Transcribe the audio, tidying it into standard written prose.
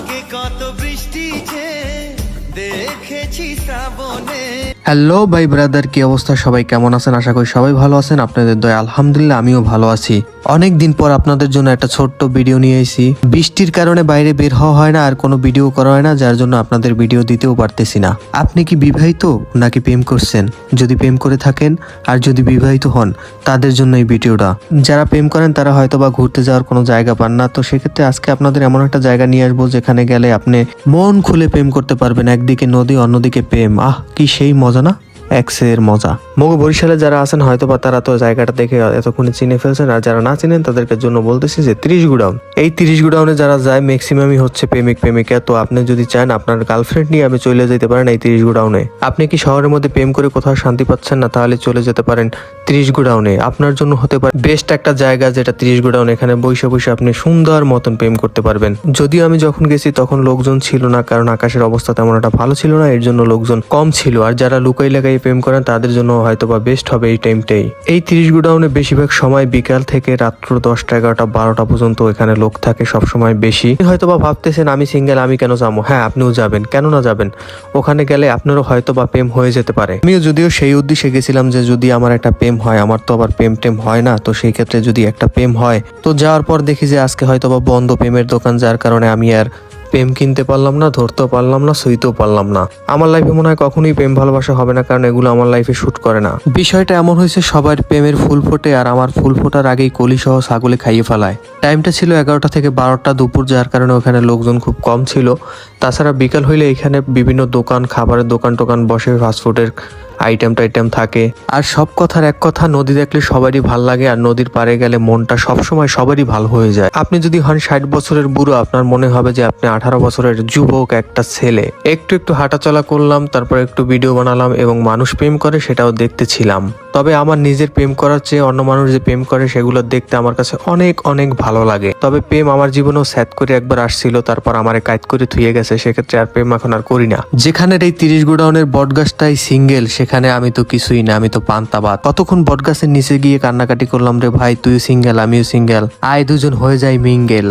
আগে কত বৃষ্টি যে দেখেছি শ্রাবণে। হ্যালো ভাই ব্রাদার, কি অবস্থা? সবাই কেমন আছেন? আশা করি সবাই ভালো আছেন। আপনাদের দয়া আলহামদুলিল্লাহ আমিও ভালো আছি। অনেক দিন পর আপনাদের জন্য একটা ছোট্ট ভিডিও নিয়ে এসেছি। বৃষ্টির কারণে বাইরে বের হওয়া হয় না আর কোনো ভিডিও করা হয় না, যার জন্য আপনাদের ভিডিও দিতেও পারতেছি না। আপনি কি বিবাহিত নাকি প্রেম করছেন? যদি প্রেম করে থাকেন আর যদি বিবাহিত হন তাদের জন্য এই ভিডিওটা। যারা প্রেম করেন তারা হয়তো বা ঘুরতে যাওয়ার কোনো জায়গা পান না, তো সেক্ষেত্রে আজকে আপনাদের এমন একটা জায়গা নিয়ে আসবো যেখানে গেলে আপনি মন খুলে প্রেম করতে পারবেন। একদিকে নদী অন্যদিকে প্রেম, কি সেই মজা না! এক্সের মজা। মগো বরিশালে যারা আছেন হয়তো বা তারা তো জায়গাটা দেখে এতক্ষণে চিনে ফেলছেন, আর যারা না চিনেন তাদেরকে জন্য বলতেছি যে 30 গোডাউন। এই 30 গোডাউনে যারা যায় ম্যাক্সিমামই হচ্ছে প্রেমিক প্রেমিকা। তো আপনি যদি চান আপনার গার্লফ্রেন্ড নিয়ে আপনি চলে যেতে পারেন এই 30 গোডাউনে। আপনি কি শহরের মধ্যে প্রেম করে কোথাও শান্তি পাচ্ছেন না, তাহলে চলে যেতে পারেন 30 গোডাউনে। আপনার জন্য হতে পারে বেস্ট একটা জায়গা, যেটা 30 গোডাউন। এখানে বসে বসে আপনি সুন্দর মতন প্রেম করতে পারবেন। যদিও আমি যখন গেছি তখন লোকজন ছিল না, কারণ আকাশের অবস্থা তেমন একটা ভালো ছিল না, এর জন্য লোকজন কম ছিল। আর যারা লুকাই লাগাই প্রেম করেন তাদের জন্য হয়তো বা বেস্ট হবে এই টাইমটাই। এই 30 গোডাউনে বেশিরভাগ সময় বিকাল থেকে রাত্র 10টা 11টা 12টা পর্যন্ত এখানে লোক থাকে সব সময় বেশি। হয়তো বা ভাবতেছেন আমি সিঙ্গেল, আমি কেন যাবো? হ্যাঁ, আপনিও যাবেন, কেন না যাবেন। ওখানে গেলে আপনারও হয়তো বা প্রেম হয়ে যেতে পারে। আমিও যদিও সেই উদ্দেশ্যে গেছিলাম যে যদি আমার একটা প্রেম হয়, আমার তো আবার প্রেম টেম হয় না, তো সেই ক্ষেত্রে যদি একটা প্রেম হয়। তো যাওয়ার পর দেখি যে আজকে হয়তো বা বন্ধ প্রেমের দোকান, যার কারণে আমি আর প্রেম কিনতে পারলাম না, ধরতেও পারলাম না, সইতেও পারলাম না। আমার লাইফে মনে হয় কখনোই প্রেম ভালোবাসা হবে না, কারণ এগুলো আমার লাইফে শুট করে না। বিষয়টা এমন হয়েছে, সবার প্রেমের ফুল ফোটে আর আমার ফুল ফোটার আগেই কলি সহ ছাগলে খাইয়ে ফেলায়। টাইমটা ছিল 11টা থেকে 12টা দুপুর, যার কারণে ওখানে লোকজন খুব কম ছিল। তাছাড়া বিকাল হইলে এখানে বিভিন্ন দোকান, খাবারের দোকান টোকান বসে, ফাস্টফুডের আইটেম টাইটেম থাকে। আর সব কথার এক কথা, নদী দেখলে সবারই ভাল লাগে, আর নদীর পাড়ে গেলে মনটা সবসময় সবারই ভালো হয়ে যায়। আপনি যদি হন 60 বছরের বুড়ো, আপনার মনে হবে যে আপনি 18 বছরের যুবক একটা ছেলে। একটু একটু হাঁটাচলা করলাম, তারপর একটু ভিডিও বানালাম এবং মানুষ প্রেম করে সেটাও দেখতেছিলাম। তবে আমার নিজের প্রেম করার চেয়ে অন্য মানুষ যে প্রেম করে সেগুলো দেখতে আমার কাছে অনেক অনেক ভালো লাগে। তবে প্রেম আমার জীবনেও স্যাদ করে একবার আসছিল, তারপর আমারে কাজ করে থুয়ে গেছে, সেক্ষেত্রে আর প্রেম এখন আর করি না। যেখানের এই 30 গোডাউনের বটগাছটাই সিঙ্গেল, সেখানে আমি তো কিছুই না, আমি তো পান্তাবাদ। কতক্ষণ বটগাছের নিচে গিয়ে কান্নাকাটি করলাম রে ভাই, তুই সিঙ্গেল আমিও সিঙ্গেল, আয় দুজন হয়ে যাই মিঙ্গেল।